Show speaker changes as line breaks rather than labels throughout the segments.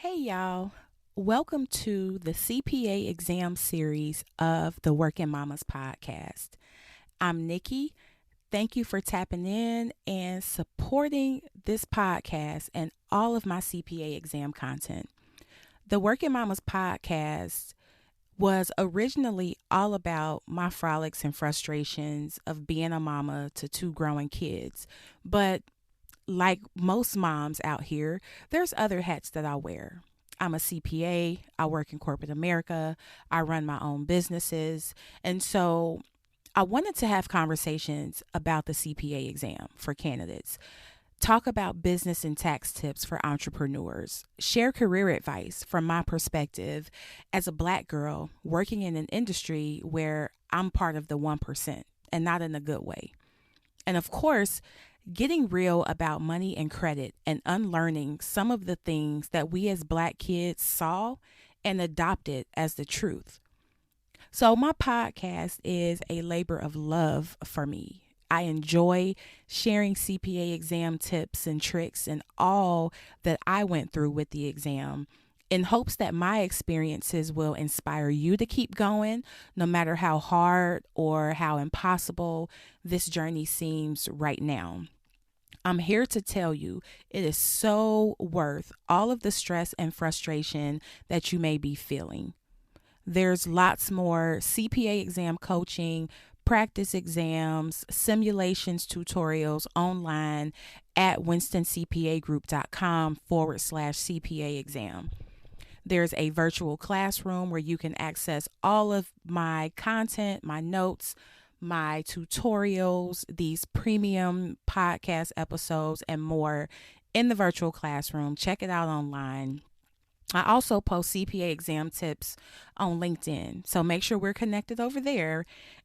Hey, y'all. Welcome to the CPA Exam Series of the WERKin Mommas podcast. I'm Nikki. Thank you for tapping in and supporting this podcast and all of my CPA exam content. The WERKin Mommas podcast was originally all about my frolics and frustrations of being a mama to two growing kids. But like most moms out here, there's other hats that I wear. I'm a CPA, I work in corporate America, I run my own businesses. And so I wanted to have conversations about the CPA exam for candidates, talk about business and tax tips for entrepreneurs, share career advice from my perspective as a Black girl working in an industry where I'm part of the 1% and not in a good way. And of course, getting real about money and credit and unlearning some of the things that we as Black kids saw and adopted as the truth. So, my podcast is a labor of love for me. I enjoy sharing CPA exam tips and tricks and all that I went through with the exam in hopes that my experiences will inspire you to keep going, no matter how hard or how impossible this journey seems right now. I'm here to tell you it is so worth all of the stress and frustration that you may be feeling. There's lots more CPA exam coaching, practice exams, simulations, tutorials online at winstoncpagroup.com/CPA exam. There's a virtual classroom where you can access all of my content, my notes, my tutorials, these premium podcast episodes, and more in the virtual classroom. Check it out online. I also post CPA exam tips on LinkedIn, so make sure we're connected over there.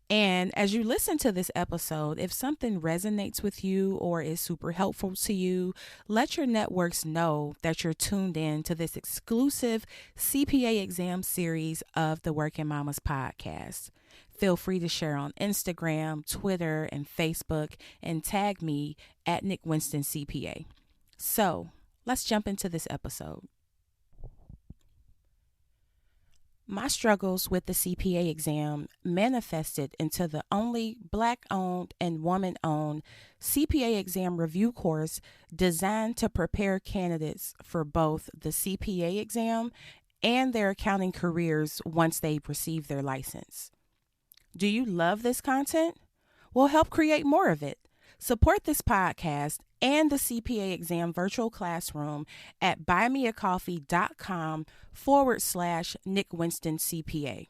And as you listen to this episode, if something resonates with you or is super helpful to you, let your networks know that you're tuned in to this exclusive CPA exam series of the WERKin Mommas podcast. Feel free to share on Instagram, Twitter, and Facebook and tag me at Nick Winston CPA. So let's jump into this episode. My struggles with the CPA exam manifested into the only Black-owned and woman-owned CPA exam review course designed to prepare candidates for both the CPA exam and their accounting careers once they receive their license. Do you love this content? Well, help create more of it. Support this podcast and the CPA exam virtual classroom at buymeacoffee.com/Nick Winston CPA.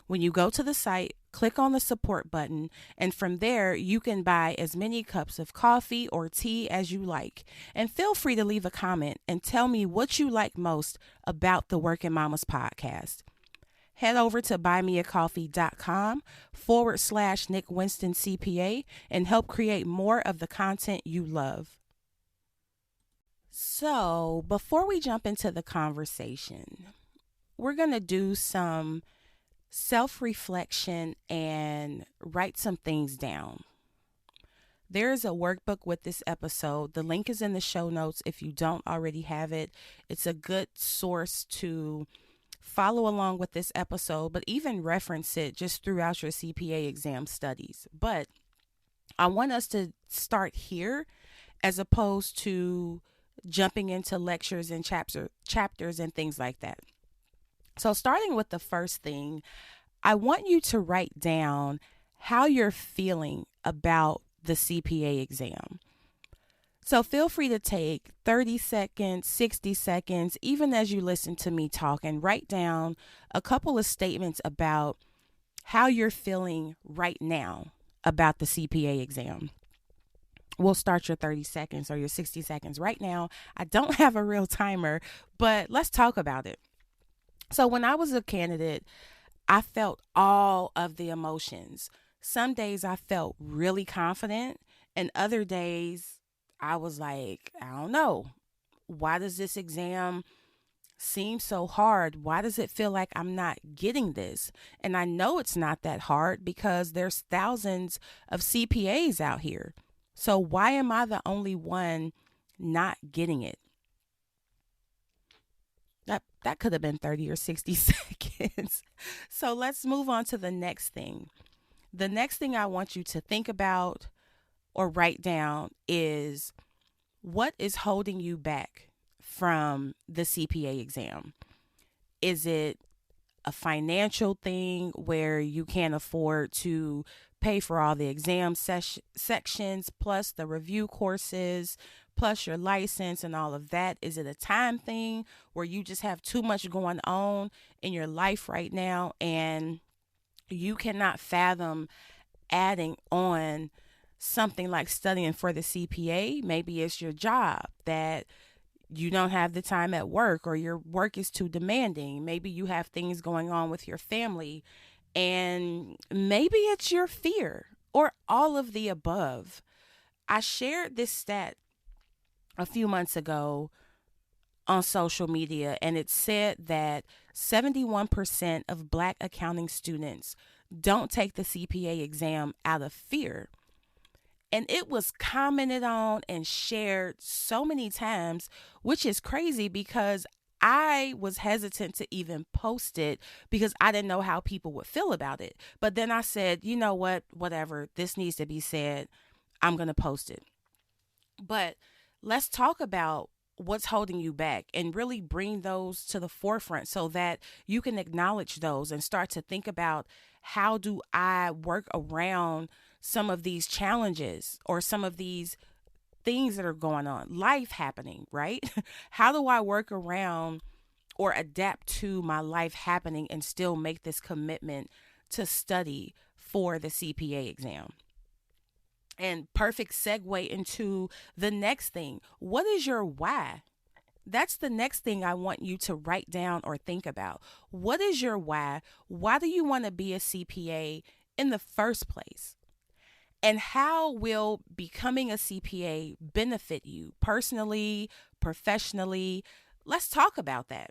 When you go to the site, click on the support button, and from there, you can buy as many cups of coffee or tea as you like. And feel free to leave a comment and tell me what you like most about the WERKin Mommas podcast. Head over to buymeacoffee.com/Nick Winston CPA and help create more of the content you love. So, before we jump into the conversation, we're going to do some self-reflection and write some things down. There is a workbook with this episode. The link is in the show notes if you don't already have it. It's a good source to follow along with this episode, but even reference it just throughout your CPA exam studies. But I want us to start here as opposed to jumping into lectures and chapters and things like that. So starting with the first thing, I want you to write down how you're feeling about the CPA exam. So feel free to take 30 seconds, 60 seconds, even as you listen to me talk, and write down a couple of statements about how you're feeling right now about the CPA exam. We'll start your 30 seconds or your 60 seconds right now. I don't have a real timer, but let's talk about it. So when I was a candidate, I felt all of the emotions. Some days I felt really confident, and other days I was like, I don't know. Why does this exam seem so hard? Why does it feel like I'm not getting this? And I know it's not that hard because there's thousands of CPAs out here. So why am I the only one not getting it? That could have been 30 or 60 seconds. So let's move on to the next thing. The next thing I want you to think about or write down is, what is holding you back from the CPA exam? Is it a financial thing where you can't afford to pay for all the exam sections plus the review courses plus your license and all of that? Is it a time thing where you just have too much going on in your life right now and you cannot fathom adding on something like studying for the CPA? Maybe it's your job that you don't have the time at work, or your work is too demanding. Maybe you have things going on with your family, and maybe it's your fear, or all of the above. I shared this stat a few months ago on social media, and it said that 71% of Black accounting students don't take the CPA exam out of fear. And it was commented on and shared so many times, which is crazy because I was hesitant to even post it because I didn't know how people would feel about it. But then I said, you know what, whatever, this needs to be said. I'm going to post it. But let's talk about what's holding you back and really bring those to the forefront so that you can acknowledge those and start to think about, how do I work around some of these challenges or some of these things that are going on, life happening, right? How do I work around or adapt to my life happening and still make this commitment to study for the CPA exam? And perfect segue into the next thing. What is your why? That's the next thing I want you to write down or think about. What is your why? Why do you want to be a CPA in the first place? And how will becoming a CPA benefit you personally, professionally? Let's talk about that.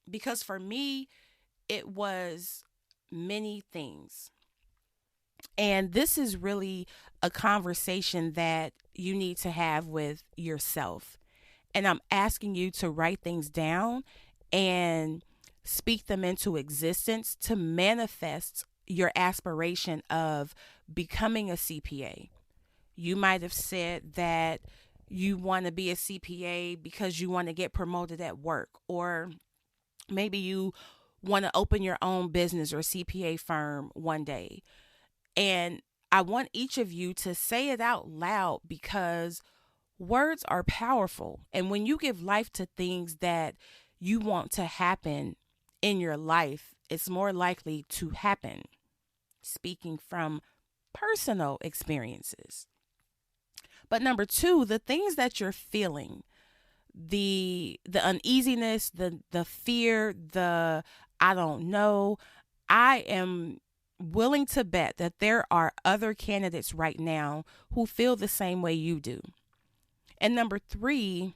Because for me, it was many things. And this is really a conversation that you need to have with yourself. And I'm asking you to write things down and speak them into existence to manifest your aspiration of becoming a CPA. You might have said that you want to be a CPA because you want to get promoted at work, or maybe you want to open your own business or CPA firm one day. And I want each of you to say it out loud because words are powerful. And when you give life to things that you want to happen in your life, it's more likely to happen. Speaking from personal experiences. But number two, the things that you're feeling, the uneasiness, the fear, the I don't know, I am willing to bet that there are other candidates right now who feel the same way you do. And number three,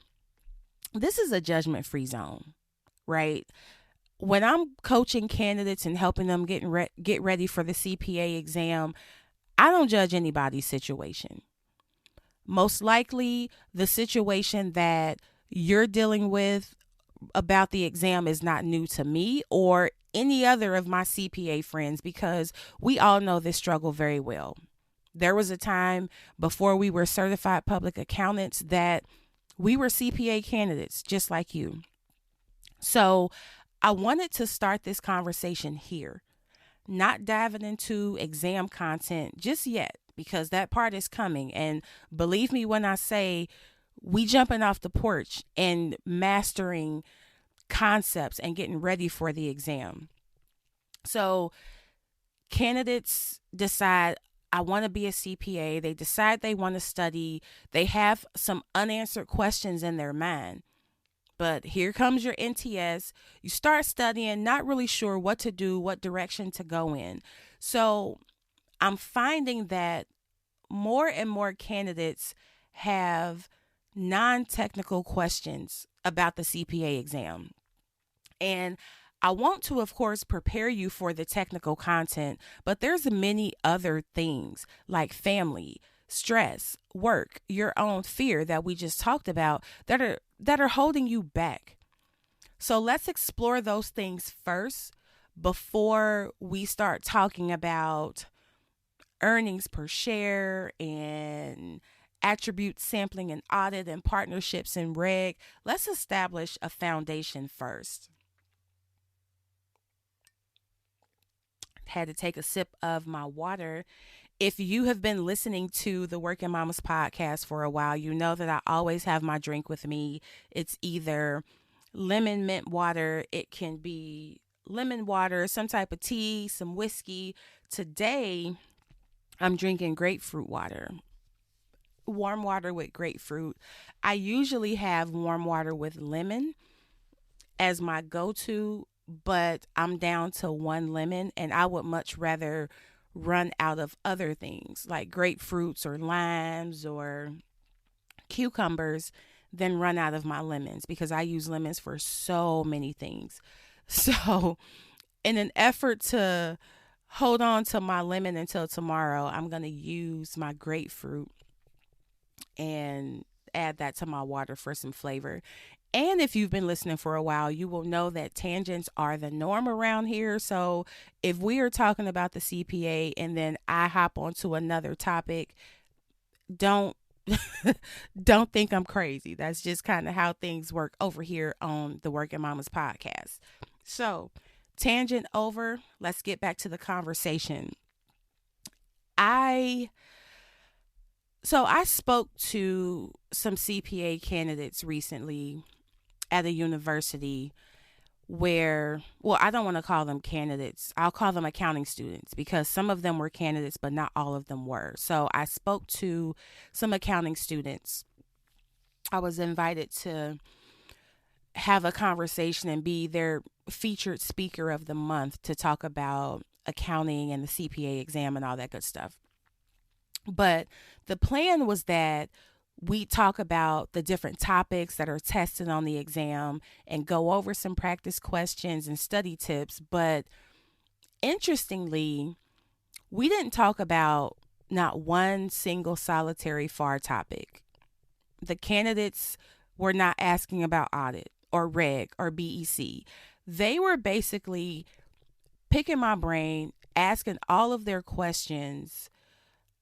this is a judgment-free zone, right? When I'm coaching candidates and helping them get ready for the CPA exam, I don't judge anybody's situation. Most likely, the situation that you're dealing with about the exam is not new to me or any other of my CPA friends, because we all know this struggle very well. There was a time before we were certified public accountants that we were CPA candidates just like you. So I wanted to start this conversation here, not diving into exam content just yet, because that part is coming. And believe me when I say we jumping off the porch and mastering concepts and getting ready for the exam. So candidates decide, I want to be a CPA. They decide they want to study. They have some unanswered questions in their mind. But here comes your NTS. You start studying, not really sure what to do, what direction to go in. So I'm finding that more and more candidates have non-technical questions about the CPA exam. And I want to, of course, prepare you for the technical content, but there's many other things like family, stress, work, your own fear that we just talked about that are holding you back. So let's explore those things first before we start talking about earnings per share and attribute sampling and audit and partnerships and reg. Let's establish a foundation first. Had to take a sip of my water. If you have been listening to the WERKin Mommas podcast for a while, you know that I always have my drink with me. It's either lemon mint water, it can be lemon water, some type of tea, some whiskey. Today, I'm drinking grapefruit water. Warm water with grapefruit. I usually have warm water with lemon as my go-to, but I'm down to one lemon, and I would much rather run out of other things like grapefruits or limes or cucumbers than run out of my lemons, because I use lemons for so many things. So, in an effort to hold on to my lemon until tomorrow, I'm going to use my grapefruit and add that to my water for some flavor. And if you've been listening for a while, you will know that tangents are the norm around here. So if we are talking about the CPA and then I hop onto another topic, don't don't think I'm crazy. That's just kind of how things work over here on the WERKin Mommas podcast. So, tangent over, let's get back to the conversation. I spoke to some CPA candidates recently at a university where, well, I don't want to call them candidates. I'll call them accounting students, because some of them were candidates, but not all of them were. So I spoke to some accounting students. I was invited to have a conversation and be their featured speaker of the month to talk about accounting and the CPA exam and all that good stuff. But the plan was that we talk about the different topics that are tested on the exam and go over some practice questions and study tips. But interestingly, we didn't talk about not one single solitary FAR topic. The candidates were not asking about audit or reg or BEC. They were basically picking my brain, asking all of their questions,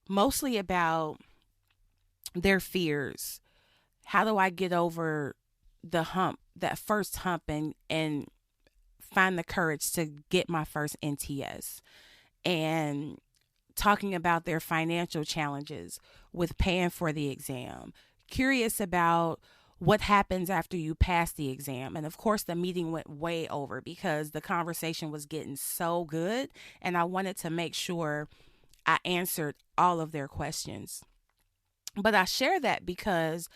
mostly about their fears. How do I get over the hump, that first hump, and find the courage to get my first NTS? And talking about their financial challenges with paying for the exam. Curious about what happens after you pass the exam. And of course, the meeting went way over because the conversation was getting so good, and I wanted to make sure I answered all of their questions. But I share that because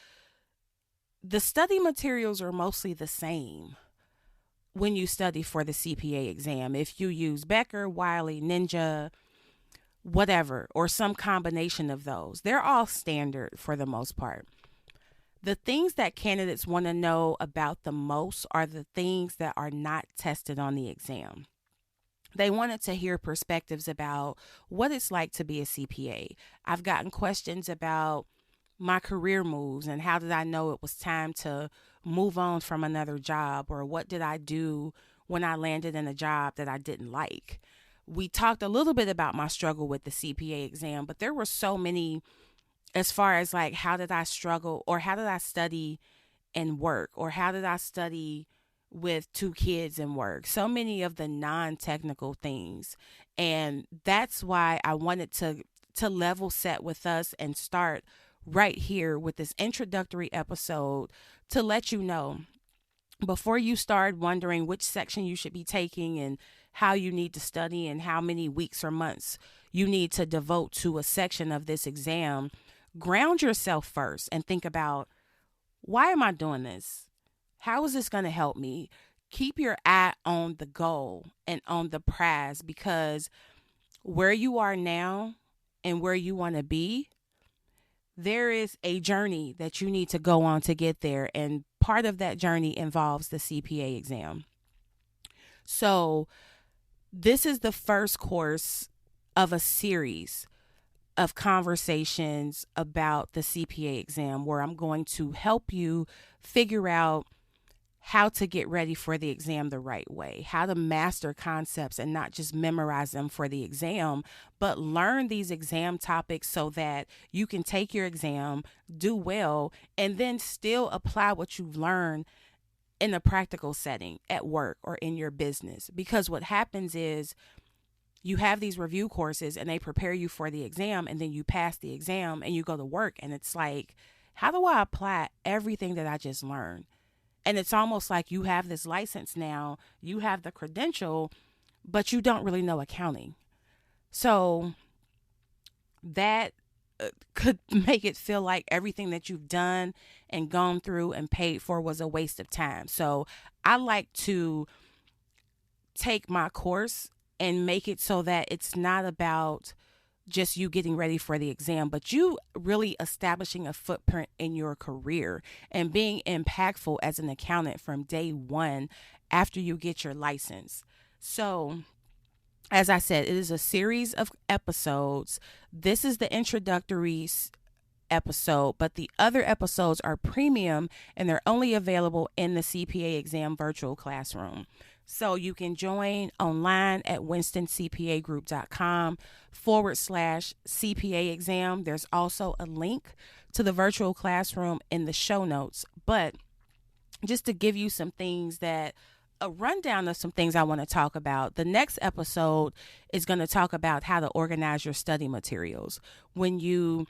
the study materials are mostly the same when you study for the CPA exam. If you use Becker, Wiley, Ninja, whatever, or some combination of those, they're all standard for the most part. The things that candidates want to know about the most are the things that are not tested on the exam. They wanted to hear perspectives about what it's like to be a CPA. I've gotten questions about my career moves and how did I know it was time to move on from another job, or what did I do when I landed in a job that I didn't like. We talked a little bit about my struggle with the CPA exam, but there were so many as far as like, how did I struggle, or how did I study and work, or how did I study with 2 kids and work, so many of the non-technical things. And that's why I wanted to level set with us and start right here with this introductory episode to let you know, before you start wondering which section you should be taking and how you need to study and how many weeks or months you need to devote to a section of this exam, ground yourself first and think about, why am I doing this? How is this going to help me? Keep your eye on the goal and on the prize, because where you are now and where you want to be, there is a journey that you need to go on to get there. And part of that journey involves the CPA exam. So this is the first course of a series of conversations about the CPA exam, where I'm going to help you figure out how to get ready for the exam the right way, how to master concepts and not just memorize them for the exam, but learn these exam topics so that you can take your exam, do well, and then still apply what you've learned in a practical setting at work or in your business. Because what happens is you have these review courses and they prepare you for the exam, and then you pass the exam and you go to work, and it's like, how do I apply everything that I just learned? And it's almost like you have this license now, you have the credential, but you don't really know accounting. So that could make it feel like everything that you've done and gone through and paid for was a waste of time. So I like to take my course and make it so that it's not about just you getting ready for the exam, but you really establishing a footprint in your career and being impactful as an accountant from day one after you get your license. So, as I said, it is a series of episodes. This is the introductory episode, but the other episodes are premium and they're only available in the CPA exam virtual classroom. So you can join online at winstoncpagroup.com/CPA exam. There's also a link to the virtual classroom in the show notes. But just to give you some things a rundown of some things I want to talk about. The next episode is going to talk about how to organize your study materials. When you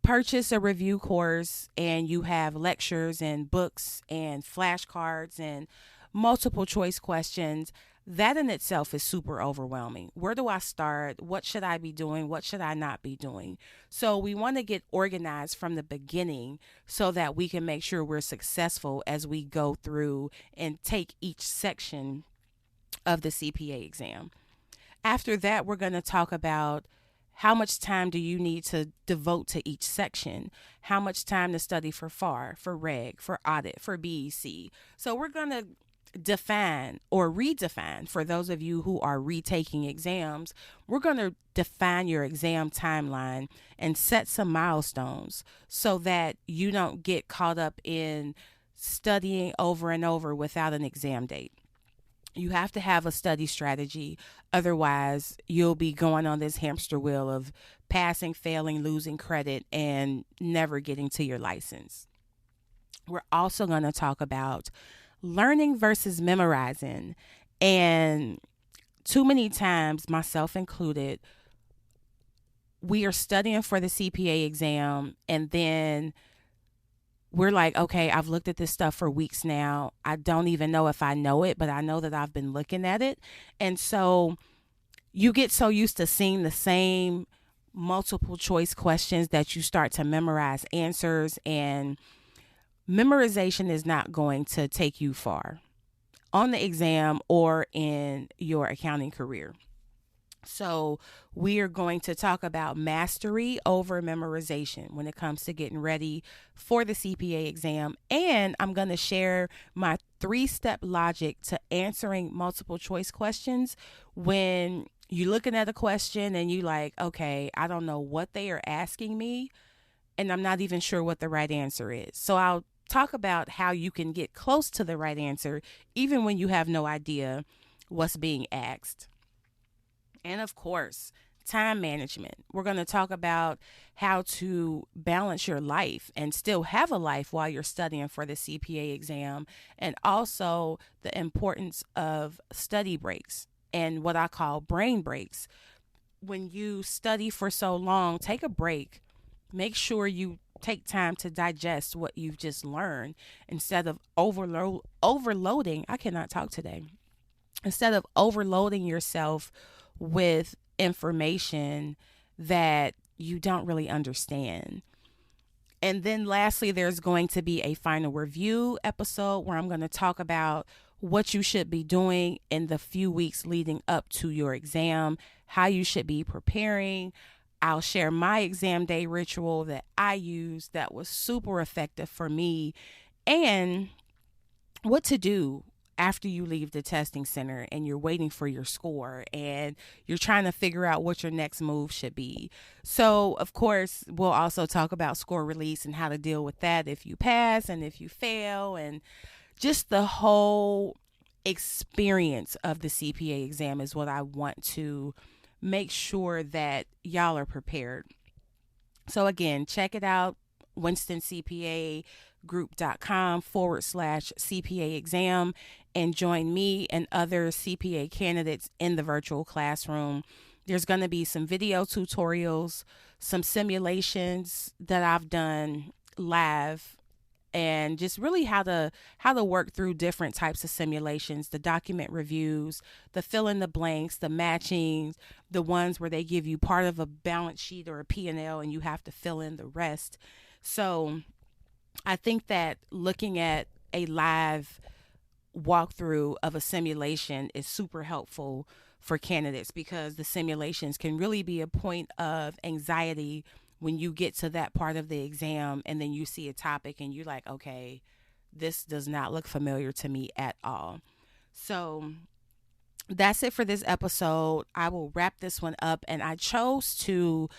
purchase a review course and you have lectures and books and flashcards and multiple choice questions, that in itself is super overwhelming. Where do I start? What should I be doing? What should I not be doing? So we want to get organized from the beginning so that we can make sure we're successful as we go through and take each section of the CPA exam. After that, we're going to talk about how much time do you need to devote to each section? How much time to study for FAR, for REG, for audit, for BEC? So we're going to define or redefine, for those of you who are retaking exams, we're going to define your exam timeline and set some milestones so that you don't get caught up in studying over and over without an exam date. You have to have a study strategy. Otherwise, you'll be going on this hamster wheel of passing, failing, losing credit, and never getting to your license. We're also going to talk about learning versus memorizing. And too many times, myself included, we are studying for the CPA exam and then we're like, okay, I've looked at this stuff for weeks now. I don't even know if I know it, but I know that I've been looking at it. And so you get so used to seeing the same multiple choice questions that you start to memorize answers, and memorization is not going to take you far on the exam or in your accounting career. So we are going to talk about mastery over memorization when it comes to getting ready for the CPA exam. And I'm going to share my 3-step logic to answering multiple choice questions. When you're looking at a question and you like, okay, I don't know what they are asking me, and I'm not even sure what the right answer is. So I'll talk about how you can get close to the right answer even when you have no idea what's being asked. And of course, time management. We're going to talk about how to balance your life and still have a life while you're studying for the CPA exam, and also the importance of study breaks and what I call brain breaks. When you study for so long, take a break. Make sure you take time to digest what you've just learned instead of overloading. I cannot talk today. Instead of overloading yourself with information that you don't really understand. And then lastly, there's going to be a final review episode where I'm going to talk about what you should be doing in the few weeks leading up to your exam, how you should be preparing. I'll share my exam day ritual that I used that was super effective for me, and what to do after you leave the testing center and you're waiting for your score and you're trying to figure out what your next move should be. So, of course, we'll also talk about score release and how to deal with that if you pass and if you fail, and just the whole experience of the CPA exam is what I want to make sure that y'all are prepared. So again, check it out, WinstonsCPAgroup.com/CPA exam, and join me and other CPA candidates in the virtual classroom. There's going to be some video tutorials, some simulations that I've done live, and just really how to work through different types of simulations, the document reviews, the fill in the blanks, the matching, the ones where they give you part of a balance sheet or a P&L and you have to fill in the rest. So I think that looking at a live walkthrough of a simulation is super helpful for candidates, because the simulations can really be a point of anxiety when you get to that part of the exam and then you see a topic and you're like, okay, this does not look familiar to me at all. So that's it for this episode. I will wrap this one up, and I chose to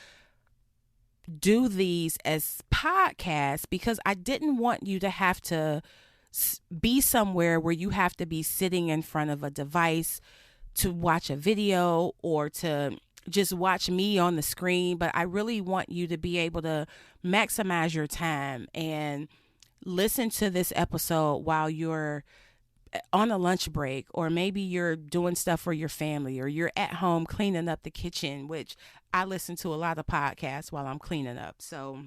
do these as podcasts because I didn't want you to have to be somewhere where you have to be sitting in front of a device to watch a video or to just watch me on the screen. But I really want you to be able to maximize your time and listen to this episode while you're on a lunch break, or maybe you're doing stuff for your family, or you're at home cleaning up the kitchen, which I listen to a lot of podcasts while I'm cleaning up. So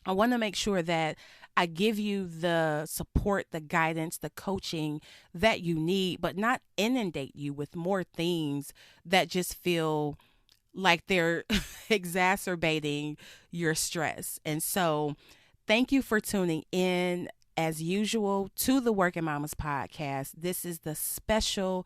I want to make sure that I give you the support, the guidance, the coaching that you need, but not inundate you with more things that just feel like they're exacerbating your stress. And so thank you for tuning in, as usual, to the WERKin Mommas podcast. This is the special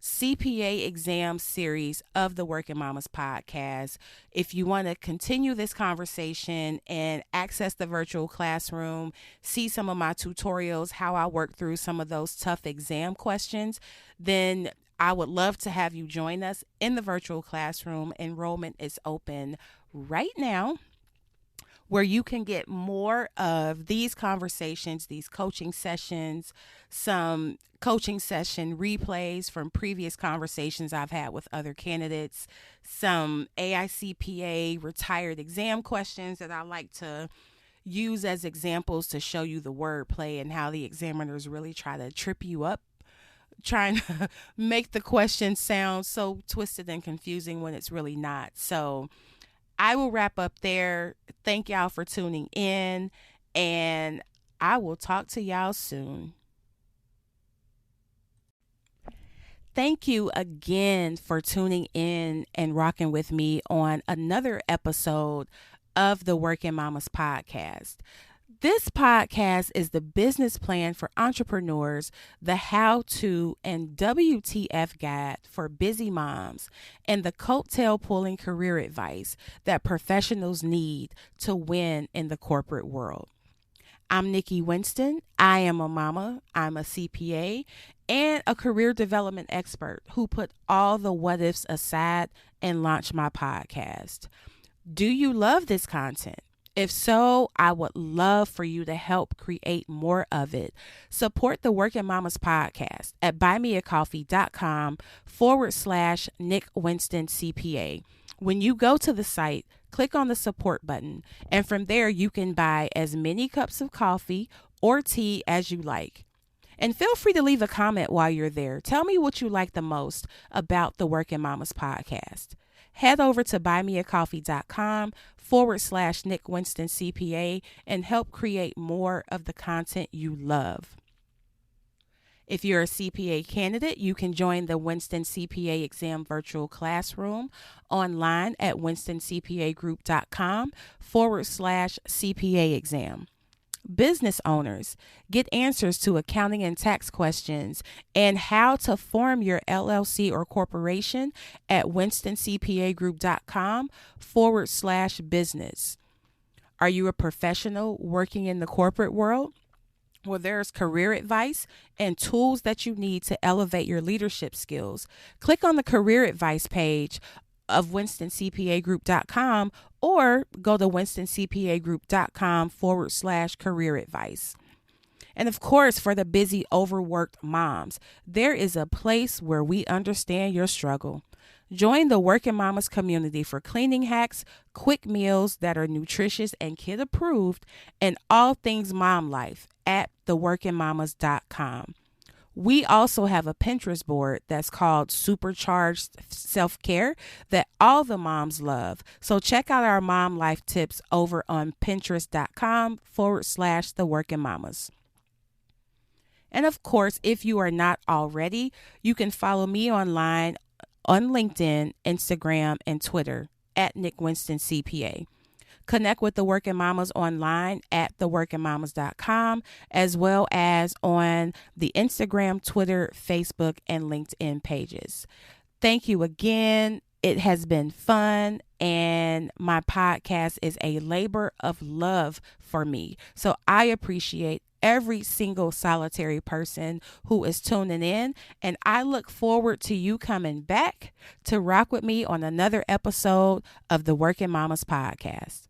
CPA Exam Series of the WERKin Mommas podcast. If you want to continue this conversation and access the virtual classroom, see some of my tutorials, how I work through some of those tough exam questions, then I would love to have you join us in the virtual classroom. Enrollment is open right now, where you can get more of these conversations, these coaching sessions, some coaching session replays from previous conversations I've had with other candidates, some AICPA retired exam questions that I like to use as examples to show you the wordplay and how the examiners really try to trip you up, trying to make the question sound so twisted and confusing when it's really not. So I will wrap up there. Thank y'all for tuning in, and I will talk to y'all soon. Thank you again for tuning in and rocking with me on another episode of the WERKin Mommas podcast. This podcast is the business plan for entrepreneurs, the how-to and WTF guide for busy moms, and the coattail pulling career advice that professionals need to win in the corporate world. I'm Nikki Winston. I am a mama. I'm a CPA and a career development expert who put all the what ifs aside and launched my podcast. Do you love this content? If so, I would love for you to help create more of it. Support the WERKin Mommas podcast at buymeacoffee.com/Nick Winston CPA. When you go to the site, click on the support button, and from there you can buy as many cups of coffee or tea as you like. And feel free to leave a comment while you're there. Tell me what you like the most about the WERKin Mommas podcast. Head over to buymeacoffee.com/Nick Winston CPA and help create more of the content you love. If you're a CPA candidate, you can join the Winston CPA Exam Virtual Classroom online at WinstonsCPAgroup.com/CPA Exam. Business owners, get answers to accounting and tax questions and how to form your LLC or corporation at WinstonsCPAgroup.com/business. Are you a professional working in the corporate world? Well, there's career advice and tools that you need to elevate your leadership skills. Click on the career advice page of WinstonsCPAgroup.com or go to WinstonsCPAgroup.com/career advice. And of course, for the busy, overworked moms, there is a place where we understand your struggle. Join the WERKin Mamas community for cleaning hacks, quick meals that are nutritious and kid approved, and all things mom life at theworkinmamas.com. We also have a Pinterest board that's called Supercharged Self-Care that all the moms love. So check out our mom life tips over on Pinterest.com/the Working Mamas. And of course, if you are not already, you can follow me online on LinkedIn, Instagram, and Twitter at Nick Winston CPA. Connect with the Working Mamas online at theworkinmamas.com, as well as on the Instagram, Twitter, Facebook, and LinkedIn pages. Thank you again. It has been fun, and my podcast is a labor of love for me. So I appreciate every single solitary person who is tuning in, and I look forward to you coming back to rock with me on another episode of the Working Mamas podcast.